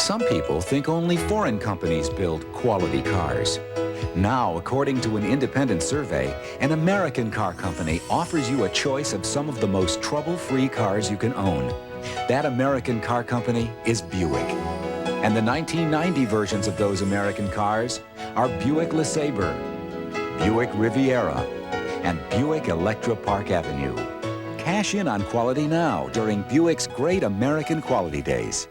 Some people think only foreign companies build quality cars. Now, according to an independent survey, an American car company offers you a choice of some of the most trouble-free cars you can own. That American car company is Buick. And the 1990 versions of those American cars are Buick LeSabre, Buick Riviera, and Buick Electra Park Avenue. Cash in on quality now during Buick's Great American Quality Days.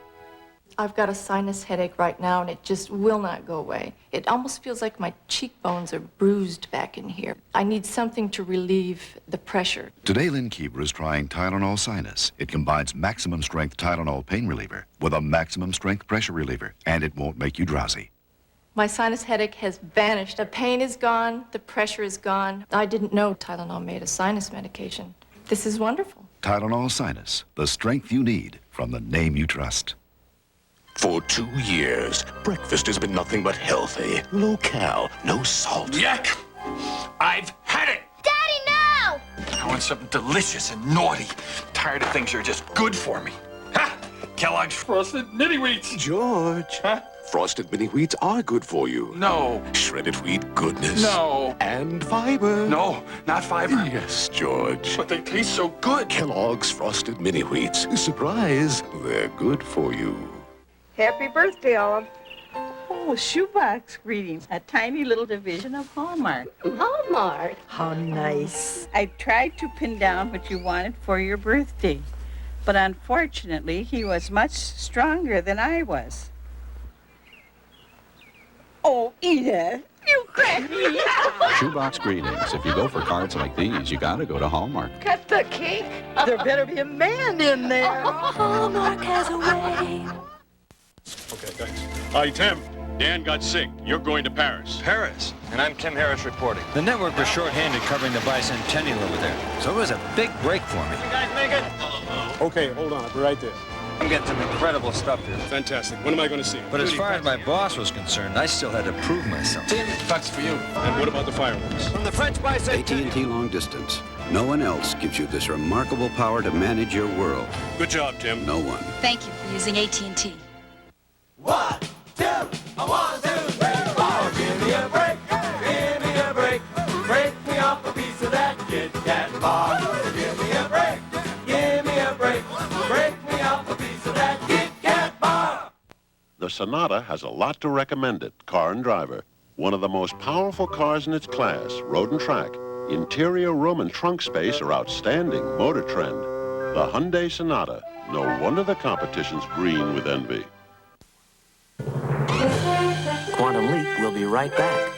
I've got a sinus headache right now, and it just will not go away. It almost feels like my cheekbones are bruised back in here. I need something to relieve the pressure. Today, Lynn Keeber is trying Tylenol Sinus. It combines maximum strength Tylenol pain reliever with a maximum strength pressure reliever, and it won't make you drowsy. My sinus headache has vanished. The pain is gone. The pressure is gone. I didn't know Tylenol made a sinus medication. This is wonderful. Tylenol Sinus, the strength you need from the name you trust. For 2 years, breakfast has been nothing but healthy, low-cal, no salt. Yuck! I've had it! Daddy, no! I want something delicious and naughty. Tired of things that are just good for me. Ha! Kellogg's Frosted Mini Wheats. George. Huh? Frosted Mini Wheats are good for you. No. Shredded wheat goodness. No. And fiber. No, not fiber. Yes, George. But they taste so good. Kellogg's Frosted Mini Wheats. Surprise, they're good for you. Happy birthday, Olive. Oh, shoebox greetings. A tiny little division of Hallmark. Hallmark? How nice. I tried to pin down what you wanted for your birthday, but unfortunately, he was much stronger than I was. Oh, Edith, you crack me up. Shoebox greetings. If you go for cards like these, you gotta go to Hallmark. Cut the cake. There better be a man in there. Hallmark has a way. Okay, thanks. Hi, Tim. Dan got sick. You're going to Paris. Paris? And I'm Tim Harris reporting. The network was short-handed covering the bicentennial over there, so it was a big break for me. You guys make it? Okay, hold on. I'll be right there. I'm getting some incredible stuff here. Fantastic. When am I going to see him? But as far as my boss was concerned, I still had to prove myself. Tim, that's for you. And what about the fireworks? From the French bicentennial. AT&T Long Distance. No one else gives you this remarkable power to manage your world. Good job, Tim. No one. Thank you for using AT&T. 1, 2, 1, 2, 3, 4. Give me a break, give me a break. Break me off a piece of that Kit Kat bar. Give me a break, give me a break. Break me off a piece of that Kit Kat bar. The Sonata has a lot to recommend it, car and driver. One of the most powerful cars in its class, road and track. Interior room and trunk space are outstanding, motor trend. The Hyundai Sonata. No wonder the competition's green with envy. Quantum Leap will be right back.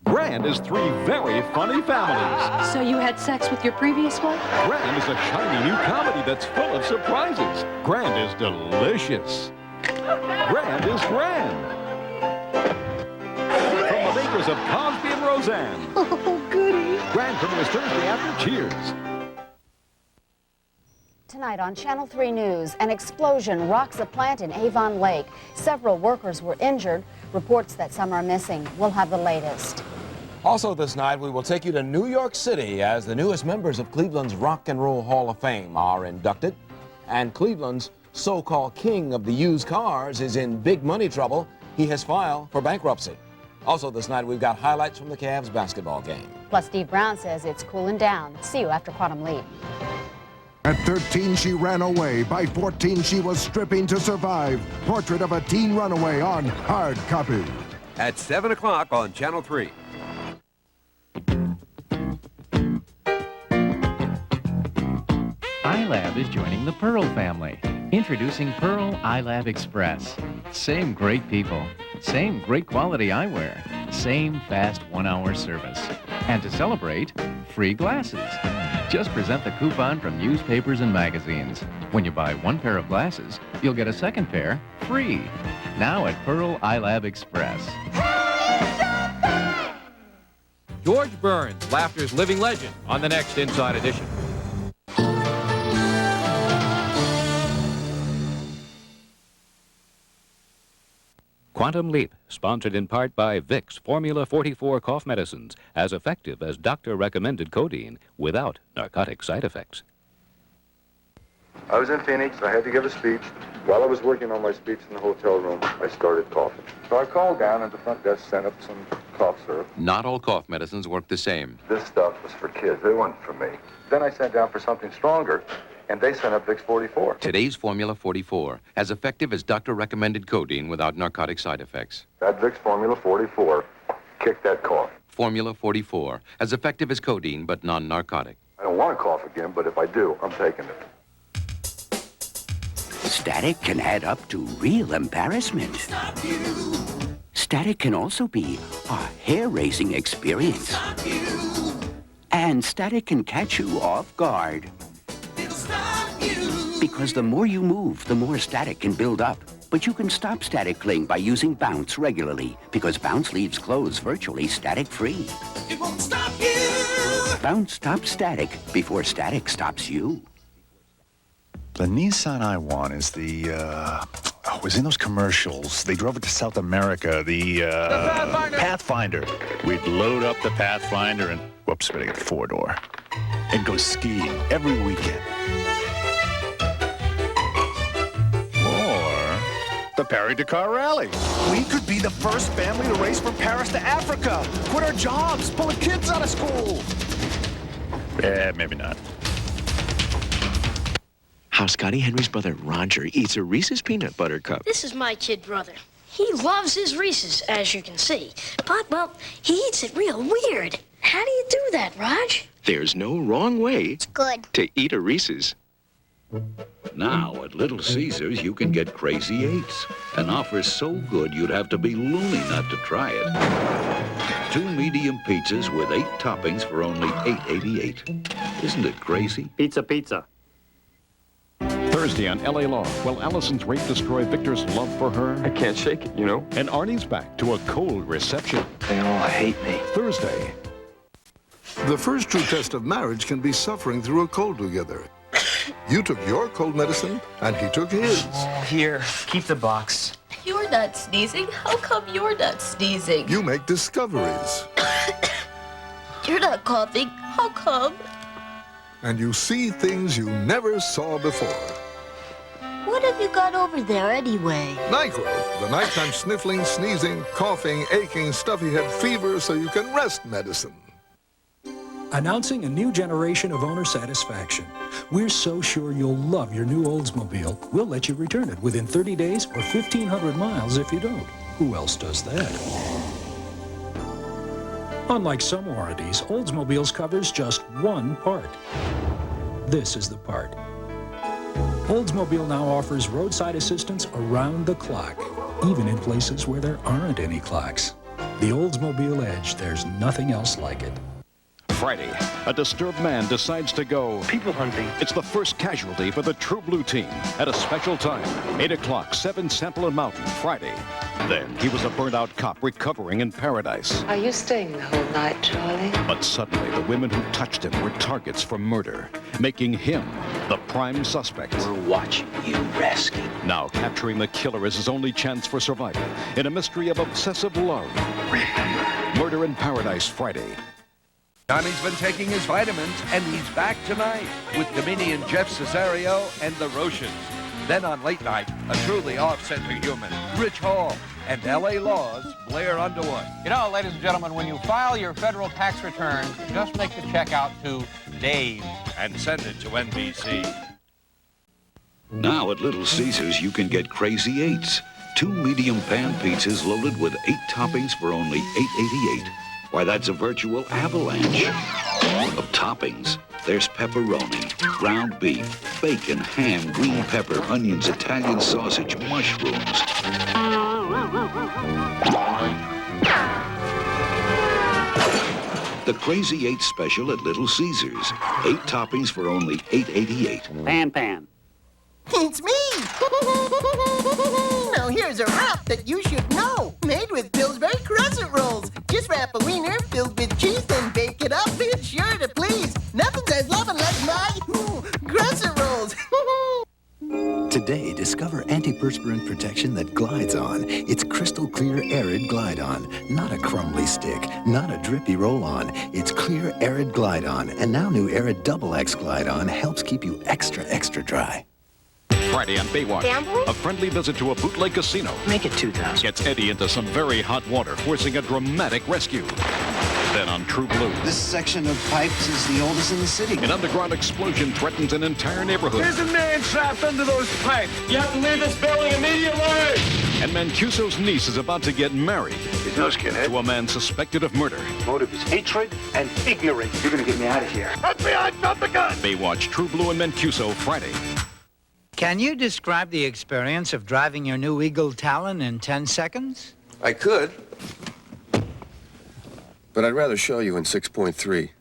Grand is 3 very funny families. So you had sex with your previous one? Grand is a shiny new comedy that's full of surprises. Grand is delicious. Grand is grand. From the makers of Cosby and Roseanne. Oh, goody. Grand premieres Thursday after Cheers. Tonight on Channel 3 News, an explosion rocks a plant in Avon Lake. Several workers were injured. Reports that some are missing. We'll have the latest. Also this night, we will take you to New York City as the newest members of Cleveland's Rock and Roll Hall of Fame are inducted. And Cleveland's so-called king of the used cars is in big money trouble. He has filed for bankruptcy. Also this night, we've got highlights from the Cavs basketball game. Plus, Steve Brown says it's cooling down. See you after Quantum Leap. At 13, she ran away. By 14, she was stripping to survive. Portrait of a teen runaway on hard copy. At 7 o'clock on Channel 3. iLab is joining the Pearl family. Introducing Pearl iLab Express. Same great people, same great quality eyewear, same fast 1-hour service. And to celebrate, free glasses. Just present the coupon from newspapers and magazines. When you buy 1 pair of glasses, you'll get a second pair free. Now at Pearl iLab Express. George Burns, laughter's living legend, on the next Inside Edition. Quantum Leap, sponsored in part by Vicks Formula 44 cough medicines, as effective as doctor-recommended codeine without narcotic side effects. I was in Phoenix. I had to give a speech. While I was working on my speech in the hotel room, I started coughing. So I called down, and the front desk sent up some cough syrup. Not all cough medicines work the same. This stuff was for kids. It wasn't for me. Then I sat down for something stronger, and they sent up Vicks 44. Today's Formula 44, as effective as doctor-recommended codeine without narcotic side effects. That Vicks Formula 44 kicked that cough. Formula 44, as effective as codeine but non-narcotic. I don't want to cough again, but if I do, I'm taking it. Static can add up to real embarrassment. Static can also be a hair-raising experience. And static can catch you off guard. Because the more you move, the more static can build up. But you can stop static cling by using Bounce regularly, because Bounce leaves clothes virtually static-free. It won't stop you. Bounce stops static before static stops you. The Nissan I-1 is the, was in those commercials. They drove it to South America, the Pathfinder. We'd load up the Pathfinder and, whoops, better get the four-door, and go skiing every weekend. Or the Paris-Dakar Rally. We could be the first family to race from Paris to Africa, quit our jobs, pull the kids out of school. Maybe not. How Scotty Henry's brother Roger eats a Reese's peanut butter cup. This is my kid brother. He loves his Reese's, as you can see. But, well, he eats it real weird. How do you do that, Raj? There's no wrong way to eat a Reese's. Now, at Little Caesars, you can get Crazy Eights. An offer so good you'd have to be loony not to try it. 2 medium pizzas with 8 toppings for only $8.88. Isn't it crazy? Pizza, pizza. Thursday on L.A. Law, will Allison's rape destroy Victor's love for her? I can't shake it, you know? And Arnie's back to a cold reception. They all hate me. Thursday. The first true test of marriage can be suffering through a cold together. You took your cold medicine, and he took his. Here, keep the box. You're not sneezing. How come you're not sneezing? You make discoveries. You're not coughing. How come? And you see things you never saw before. What have you got over there anyway? NyQuil, the nighttime sniffling, sneezing, coughing, aching, stuffy head fever so you can rest medicine. Announcing a new generation of owner satisfaction. We're so sure you'll love your new Oldsmobile, we'll let you return it within 30 days or 1,500 miles if you don't. Who else does that? Unlike some warranties, Oldsmobiles covers just one part. This is the part. Oldsmobile now offers roadside assistance around the clock, even in places where there aren't any clocks. The Oldsmobile Edge, there's nothing else like it. Friday, a disturbed man decides to go people hunting. It's the first casualty for the True Blue team at a special time, 8 o'clock, 7 Sample and Mountain, Friday. Then he was a burnt-out cop recovering in paradise. Are you staying the whole night, Charlie? But suddenly, the women who touched him were targets for murder, making him the prime suspect. We're watching you, Rasky. Now capturing the killer is his only chance for survival in a mystery of obsessive love. Murder in Paradise, Friday. Johnny's been taking his vitamins, and he's back tonight with comedian Jeff Cesario and the Roshans. Then on Late Night, a truly off-center human, Rich Hall, and L.A. Law's Blair Underwood. You know, ladies and gentlemen, when you file your federal tax return, just make the check out to Dave. And send it to NBC. Now at Little Caesars, you can get Crazy Eights. 2 medium pan pizzas loaded with 8 toppings for only $8.88. Why, that's a virtual avalanche of toppings. There's pepperoni, ground beef, bacon, ham, green pepper, onions, Italian sausage, mushrooms. The Crazy 8 special at Little Caesars. 8 toppings for only $8.88. Pan. It's me! Now here's a wrap that you should know. Made with Pillsbury Crescent Rolls. Just wrap a wiener filled with cheese, then bake it up. It's sure to please. Nothing says loving like my Crescent Rolls. Today, discover antiperspirant protection that glides on. It's crystal clear Arid Glide On. Not a crumbly stick, not a drippy roll-on. It's clear Arid Glide On. And now new Arid Double X Glide On helps keep you extra, extra dry. Friday on Baywatch. Gambling? A friendly visit to a bootleg casino. Make it 2,000. Gets Eddie into some very hot water, forcing a dramatic rescue. Then on True Blue, This section of pipes is the oldest in the city. an underground explosion threatens an entire neighborhood. There's a man trapped under those pipes. You have to leave this building immediately. And Mancuso's niece is about to get married. He's no skinhead. To a man suspected of murder. Motive is hatred and ignorance. You're gonna get me out of here. FBI, drop the gun. Baywatch, True Blue and Mancuso, Friday. Can you describe the experience of driving your new Eagle Talon in 10 seconds? I could, but I'd rather show you in 6.3.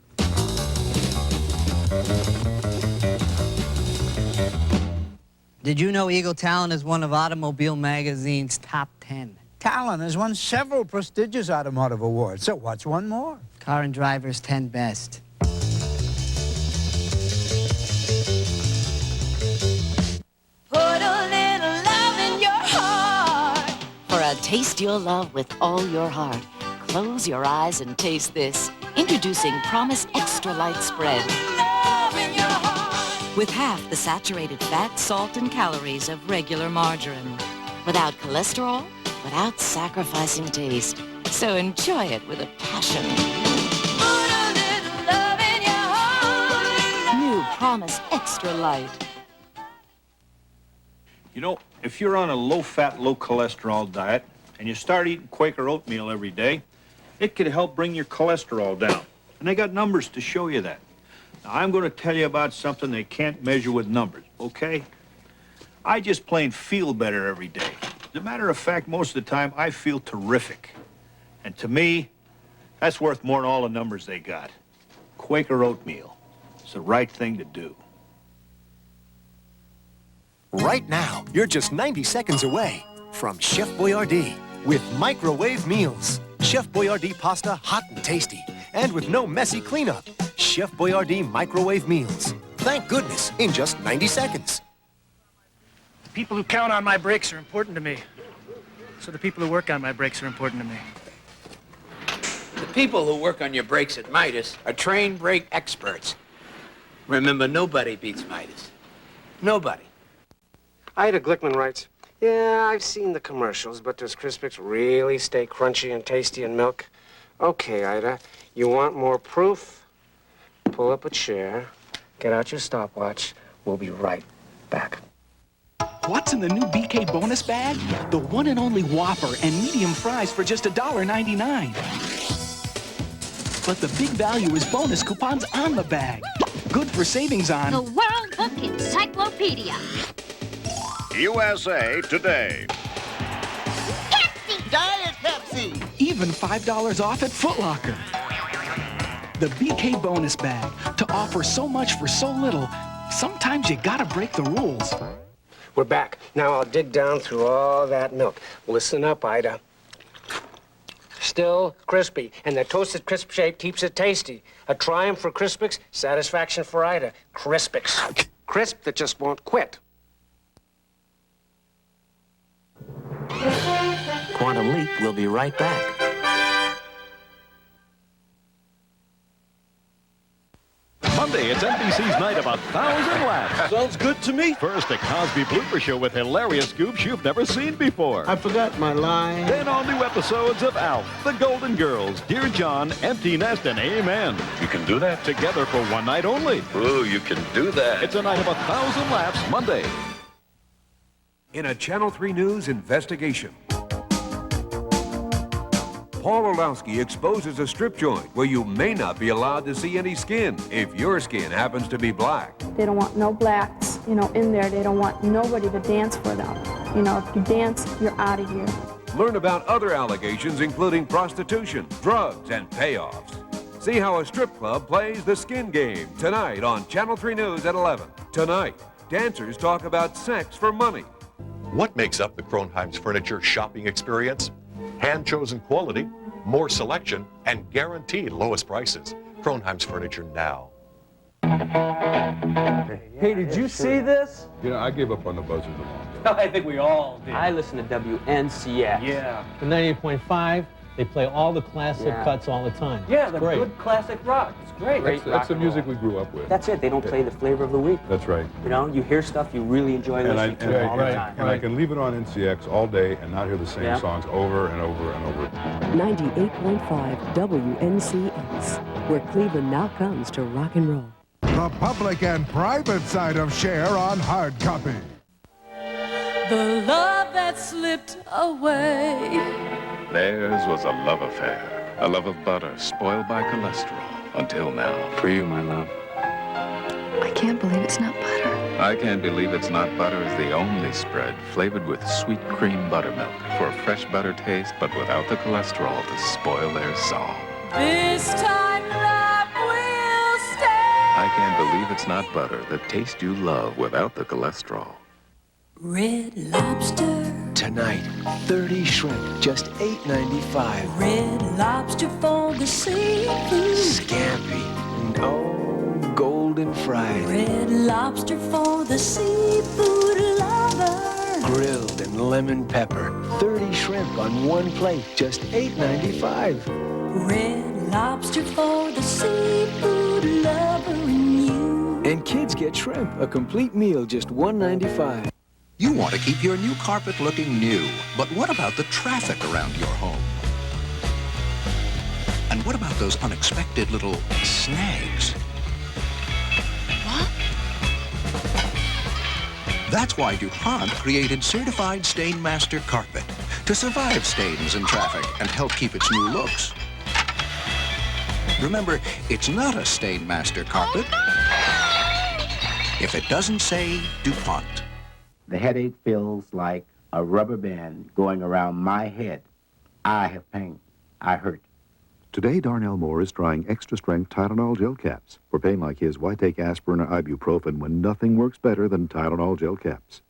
Did you know Eagle Talon is one of Automobile Magazine's top 10? Talon has won several prestigious automotive awards, so what's one more? Car and Driver's 10 Best. Put a little love in your heart. For a taste you'll love with all your heart, close your eyes and taste this. Introducing Promise Extra Light Spread. Love in your heart. With half the saturated fat, salt, and calories of regular margarine. Without cholesterol, without sacrificing taste. So enjoy it with a passion. Put a little love in your heart. New Promise Extra Light. You know, if you're on a low-fat, low-cholesterol diet and you start eating Quaker oatmeal every day, it could help bring your cholesterol down. And they got numbers to show you that. Now, I'm going to tell you about something they can't measure with numbers, okay? I just plain feel better every day. As a matter of fact, most of the time, I feel terrific. And to me, that's worth more than all the numbers they got. Quaker oatmeal. It's the right thing to do. Right now, you're just 90 seconds away from Chef Boyardee with microwave meals. Chef Boyardee pasta, hot and tasty, and with no messy cleanup. Chef Boyardee microwave meals. Thank goodness, in just 90 seconds. The people who count on my breaks are important to me. So the people who work on my breaks are important to me. The people who work on your brakes at Midas are trained brake experts. Remember, nobody beats Midas. Nobody. Ida Glickman writes, yeah, I've seen the commercials, but does Crispix really stay crunchy and tasty in milk? Okay, Ida, you want more proof? Pull up a chair, get out your stopwatch. We'll be right back. What's in the new BK bonus bag? The one and only Whopper and medium fries for just $1.99. But the big value is bonus coupons on the bag. Good for savings on... The World Book Encyclopedia. USA Today. Pepsi! Diet Pepsi! Even $5 off at Foot Locker. The BK bonus bag. To offer so much for so little, sometimes you gotta break the rules. We're back. Now I'll dig down through all that milk. Listen up, Ida. Still crispy, and the toasted crisp shape keeps it tasty. A triumph for Crispix, satisfaction for Ida. Crispix. Crisp that just won't quit. Quantum Leap will be right back. Monday, it's NBC's night of 1,000 laughs. Sounds good to me. First, a Cosby blooper show with hilarious scoops you've never seen before. I forgot my line. Then all new episodes of Alf, The Golden Girls, Dear John, Empty Nest, and Amen. You can do that? Together for one night only. Ooh, you can do that. It's a night of 1,000 laughs Monday. In a Channel 3 News investigation, Paul Orlowski exposes a strip joint where you may not be allowed to see any skin if your skin happens to be black. They don't want no blacks, in there. They don't want nobody to dance for them. If you dance, you're out of here. Learn about other allegations, including prostitution, drugs, and payoffs. See how a strip club plays the skin game tonight on Channel 3 News at 11. Tonight, dancers talk about sex for money. What makes up the Kronheim's Furniture shopping experience? Hand-chosen quality, more selection, and guaranteed lowest prices. Kronheim's Furniture now. Hey, did you see this? I gave up on the buzzers a long time. I think we all did. I listen to WNCX. Yeah. The 98.5, They play all the classic cuts all the time. Yeah, It's the great. good classic rock. It's great. That's the music we grew up with. That's it. They don't play the flavor of the week. That's right. You know, you hear stuff you really enjoy listening to all the time. And I can leave it on NCX all day and not hear the same songs over and over and over. 98.5 WNCX, where Cleveland now comes to rock and roll. The public and private side of Cher on hard copy. The love that slipped away. Theirs was a love affair, a love of butter spoiled by cholesterol, until now. For you, my love. I can't believe it's not butter. I can't believe it's not butter is the only spread flavored with sweet cream buttermilk for a fresh butter taste, but without the cholesterol to spoil their song. This time love will stay. I can't believe it's not butter, the taste you love without the cholesterol. Red Lobster. Tonight, 30 shrimp, just $8.95. Red Lobster for the seafood. Scampi. Oh, golden fried. Red Lobster for the seafood lover. Grilled and lemon pepper. 30 shrimp on one plate, just $8.95. Red Lobster for the seafood lover in you. And kids get shrimp, a complete meal, just $1.95. You want to keep your new carpet looking new, but what about the traffic around your home? And what about those unexpected little snags? What? That's why DuPont created Certified Stain Master Carpet, to survive stains and traffic and help keep its new looks. Remember, it's not a Stain Master Carpet if it doesn't say DuPont. The headache feels like a rubber band going around my head. I have pain. I hurt. Today, Darnell Moore is trying extra-strength Tylenol gel caps. For pain like his, why take aspirin or ibuprofen when nothing works better than Tylenol gel caps?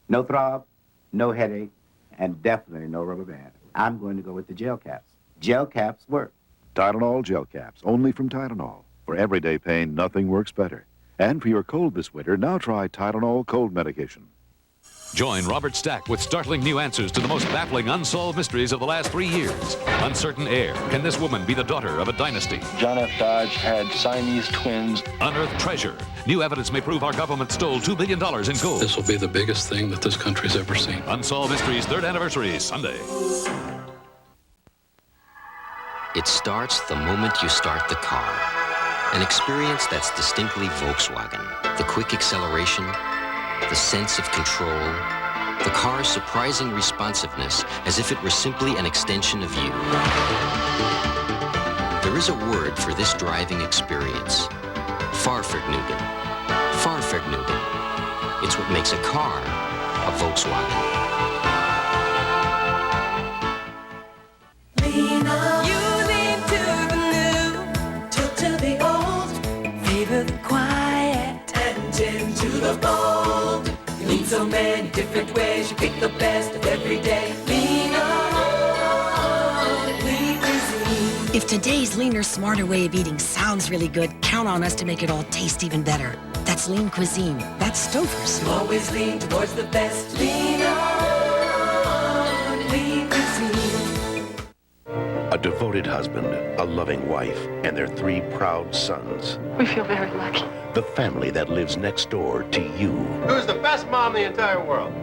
No throb, no headache, and definitely no rubber band. I'm going to go with the gel caps. Gel caps work. Tylenol gel caps, only from Tylenol. For everyday pain, nothing works better. And for your cold this winter, now try Tylenol cold medication. Join Robert Stack with startling new answers to the most baffling unsolved mysteries of the last 3 years. Uncertain heir. Can this woman be the daughter of a dynasty? John F. Dodge had Siamese twins. Unearthed treasure. New evidence may prove our government stole $2 billion in gold. This will be the biggest thing that this country's ever seen. Unsolved Mysteries 3rd anniversary, Sunday. It starts the moment you start the car. An experience that's distinctly Volkswagen. The quick acceleration, the sense of control, the car's surprising responsiveness, as if it were simply an extension of you. There is a word for this driving experience. Fahrvergnügen. Fahrvergnügen. It's what makes a car a Volkswagen. Lean on. You lean to the new, tilt to the old, favor the quiet, and tend to the bold. You lean so many different ways, you pick the best of every day. Lean on, Lean Cuisine. If today's leaner, smarter way of eating sounds really good, count on us to make it all taste even better. That's Lean Cuisine. That's Stouffer's. Always lean towards the best. Lean on, Lean Cuisine. A devoted husband, a loving wife, and their 3 proud sons. We feel very lucky. The family that lives next door to you Who's the best mom in the entire world?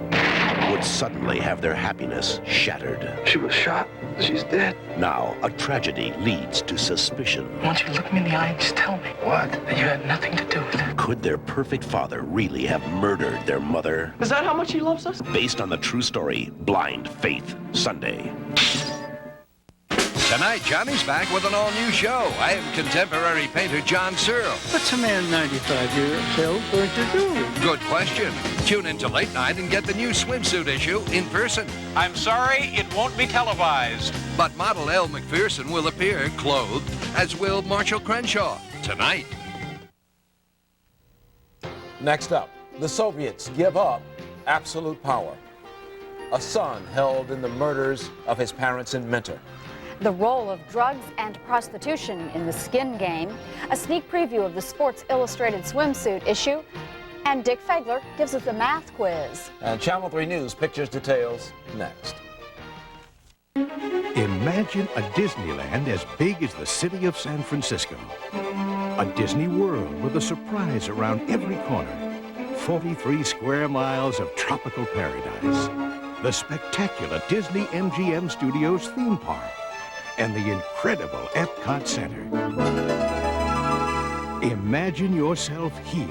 would suddenly have their happiness shattered. She was shot. She's dead. Now, a tragedy leads to suspicion. I want you to look me in the eye and just tell me. What? That you had nothing to do with it. Could their perfect father really have murdered their mother? Is that how much he loves us? Based on the true story, Blind Faith, Sunday. Tonight, Johnny's back with an all-new show. I am contemporary painter John Searle. What's a man 95 years old going to do? Good question. Tune in to Late Night and get the new swimsuit issue in person. I'm sorry, it won't be televised. But model Elle McPherson will appear clothed, as will Marshall Crenshaw, tonight. Next up, the Soviets give up absolute power. A son held in the murders of his parents and mentor. The role of drugs and prostitution in the skin game, a sneak preview of the Sports Illustrated swimsuit issue, and Dick Fegler gives us the math quiz. And Channel 3 News pictures details next. Imagine a Disneyland as big as the city of San Francisco. A Disney World with a surprise around every corner. 43 square miles of tropical paradise. The spectacular Disney MGM Studios theme park. And the incredible Epcot Center. Imagine yourself here,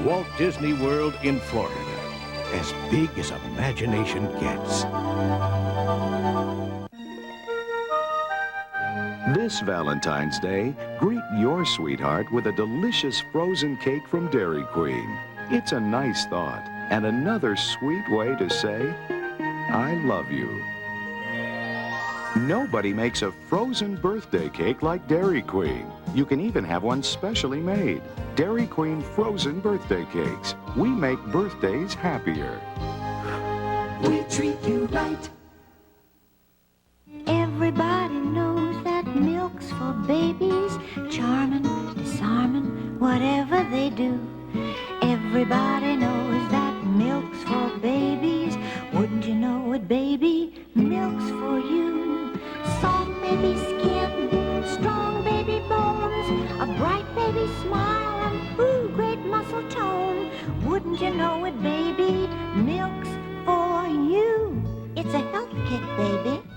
Walt Disney World in Florida. As big as imagination gets. This Valentine's Day, greet your sweetheart with a delicious frozen cake from Dairy Queen. It's a nice thought and another sweet way to say, I love you. Nobody makes a frozen birthday cake like Dairy Queen. You can even have one specially made. Dairy Queen frozen birthday cakes. We make birthdays happier. We treat you right. Everybody knows that milk's for babies. Charming, disarming, whatever they do. Everybody knows that milk's for babies. Wouldn't you know it, baby? Milk's for you. Soft baby skin, strong baby bones, a bright baby smile, and ooh, great muscle tone. Wouldn't you know it, baby? Milk's for you. It's a health kick, baby.